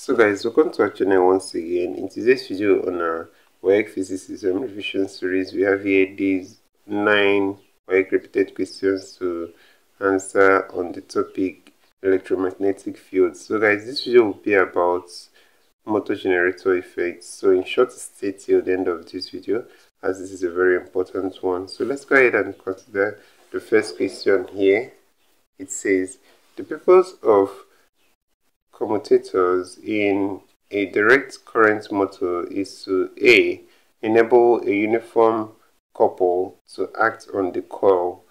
So guys, welcome to our channel once again. In today's video on our WAEC physics revision series, we have here these 9 WAEC repeated questions to answer on the topic electromagnetic fields. So guys, this video will be about motor generator effects. So in short, stay till the end of this video as this is a very important one. So let's go ahead and consider the first question here. It says, the purpose of commutators in a direct current motor is to A. Enable a uniform couple to act on the coil,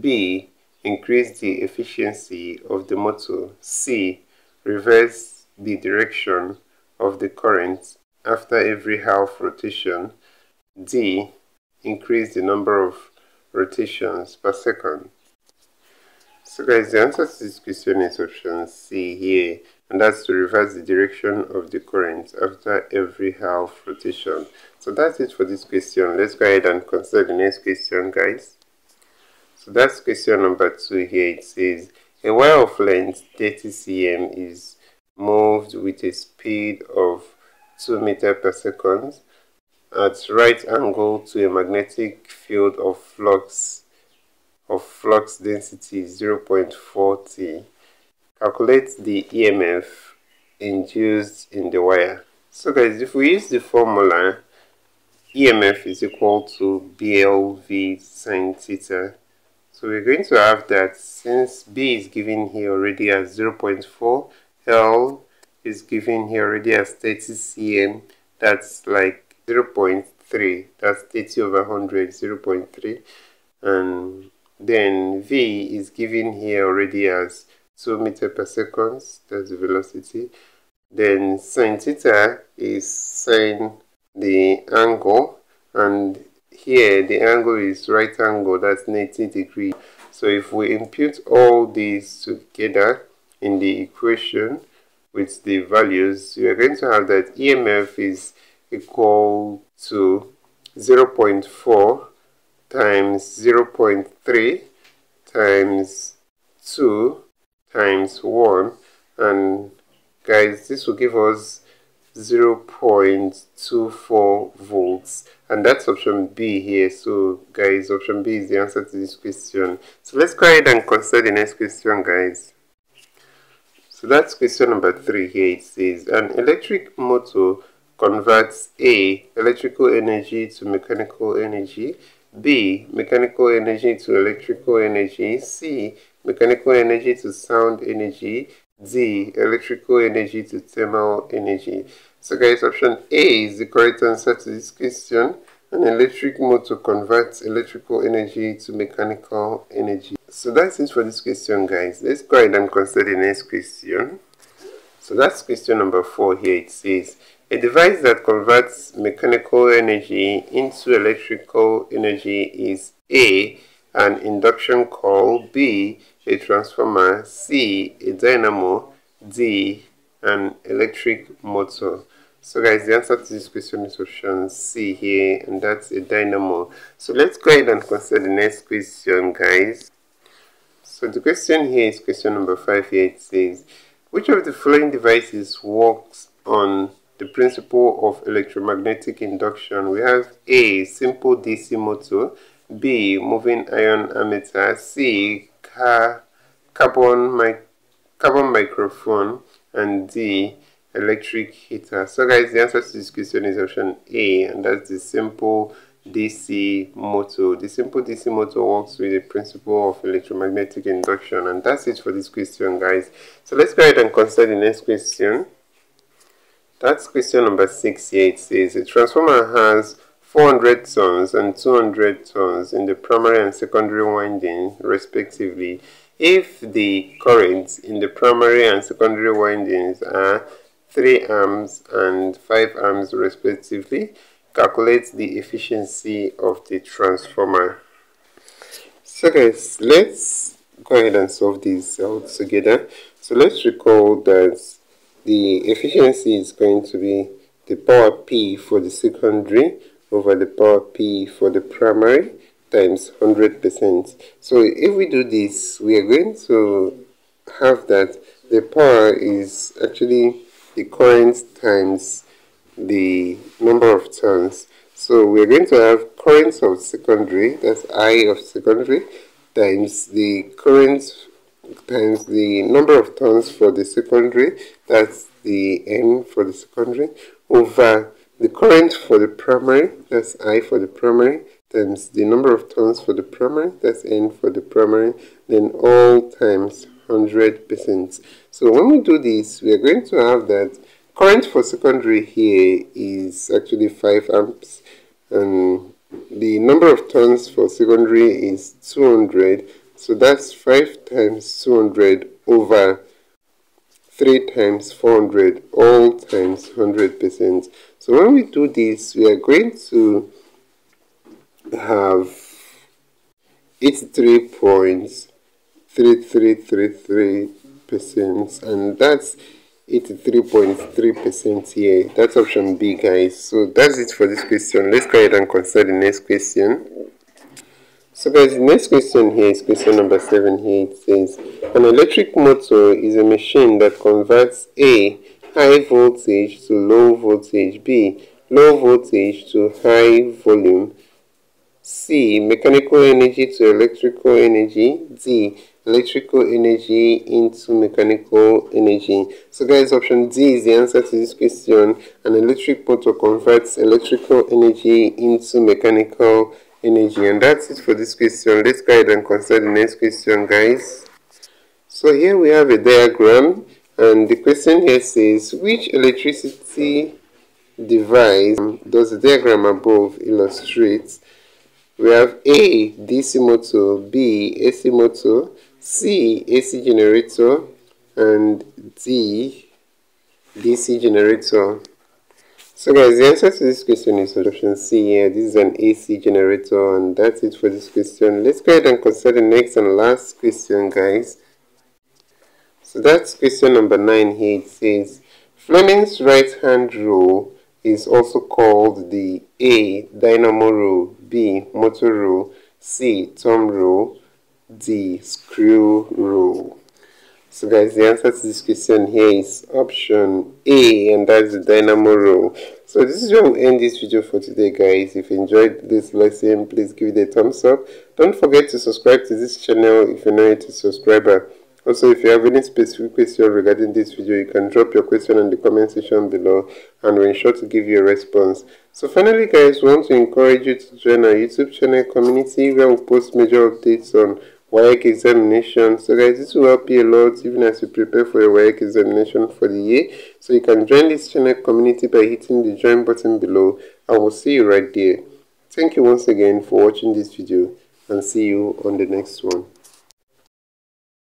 B. Increase the efficiency of the motor, C. Reverse the direction of the current after every half rotation, D. Increase the number of rotations per second. So guys, the answer to this question is option C here, and that's to reverse the direction of the current after every half rotation. So that's it for this question. Let's go ahead and consider the next question, guys. So that's question number 2 here. It says, a wire of length 30 cm is moved with a speed of 2 meters per second at right angle to a magnetic field of flux density 0.40. Calculate the EMF induced in the wire. So guys, if we use the formula, EMF is equal to BLV sine theta. So we're going to have that since B is given here already as 0.4, L is given here already as 30 cm, that's like 0.3, that's 30 over 100, 0.3, and then V is given here already as 2 meters per second, that's the velocity. Then sine theta is sine the angle, and here the angle is right angle, that's 90 degrees. So if we impute all these together in the equation with the values, we are going to have that EMF is equal to 0.4 times 0.3 times 2 times 1, and guys, this will give us 0.24 volts, and that's option B here. So guys, option B is the answer to this question. So let's go ahead and consider the next question, guys. So that's question number 3 here. It says, an electric motor converts A. Electrical energy to mechanical energy, B. Mechanical energy to electrical energy, C. Mechanical energy to sound energy, D. Electrical energy to thermal energy. So guys, option A is the correct answer to this question. An electric motor converts electrical energy to mechanical energy. So that's it for this question, guys. Let's go ahead and consider the next question. So that's question number 4 here. It says, a device that converts mechanical energy into electrical energy is A. An induction coil, B. A transformer, C. A dynamo, D. An electric motor. So guys, the answer to this question is option C here, and that's a dynamo. So let's go ahead and consider the next question, guys. So the question here is question number 5 here. It says, which of the following devices works on the principle of electromagnetic induction? We have A. Simple DC motor, B. Moving iron ammeter, C. Carbon microphone, and D. Electric heater. So guys, the answer to this question is option A, and that's the simple DC motor. The simple DC motor works with the principle of electromagnetic induction, and that's it for this question, guys. So let's go ahead and consider the next question. That's question number 6 here. It says, a transformer has 400 turns and 200 turns in the primary and secondary winding respectively. If the currents in the primary and secondary windings are 3 amps and 5 amps respectively, calculate the efficiency of the transformer. So guys, let's go ahead and solve this out together. So let's recall that the efficiency is going to be the power P for the secondary over the power P for the primary times 100%. So if we do this, we are going to have that the power is actually the current times the number of turns. So we're going to have current of secondary, that's I of secondary, times the current times the number of turns for the secondary, that's the N for the secondary, over the current for the primary, that's I for the primary, times the number of turns for the primary, that's N for the primary, then all times 100%. So when we do this, we are going to have that current for secondary here is actually 5 amps, and the number of turns for secondary is 200. So that's 5 times 200 over 3 times 400, all times 100%. So when we do this, we are going to have 83.3333%, and that's 83.3% here. That's option B, guys. So that's it for this question. Let's go ahead and consider the next question. So guys, the next question here is question number 7 here. It says, an electric motor is a machine that converts A, high voltage to low voltage, B, low voltage to high volume, C, mechanical energy to electrical energy, D, electrical energy into mechanical energy. So guys, option D is the answer to this question. An electric motor converts electrical energy into mechanical energy. And that's it for this question. Let's go ahead and consider the next question, guys. So here we have a diagram, and the question here says, which electricity device does the diagram above illustrate? We have A, DC motor, B, AC motor, C, AC generator, and D, DC generator. So guys, the answer to this question is option C here. This is an AC generator, and that's it for this question. Let's go ahead and consider the next and last question, guys. So that's question number 9 here. It says, Fleming's right-hand rule is also called the A, dynamo rule, B, motor rule, C, thumb rule, D, screw rule. So guys, the answer to this question here is option A, and that's the dynamo rule. So this is where we'll end this video for today, guys. If you enjoyed this lesson, please give it a thumbs up. Don't forget to subscribe to this channel if you're not a subscriber. Also, if you have any specific question regarding this video, you can drop your question in the comment section below, and we'll ensure to give you a response. So finally, guys, we want to encourage you to join our YouTube channel community, where we post major updates on WAEC examination. So guys, this will help you a lot even as you prepare for your WAEC examination for the year. So you can join this channel community by hitting the join button below, and we'll see you right there. Thank you once again for watching this video, and see you on the next one.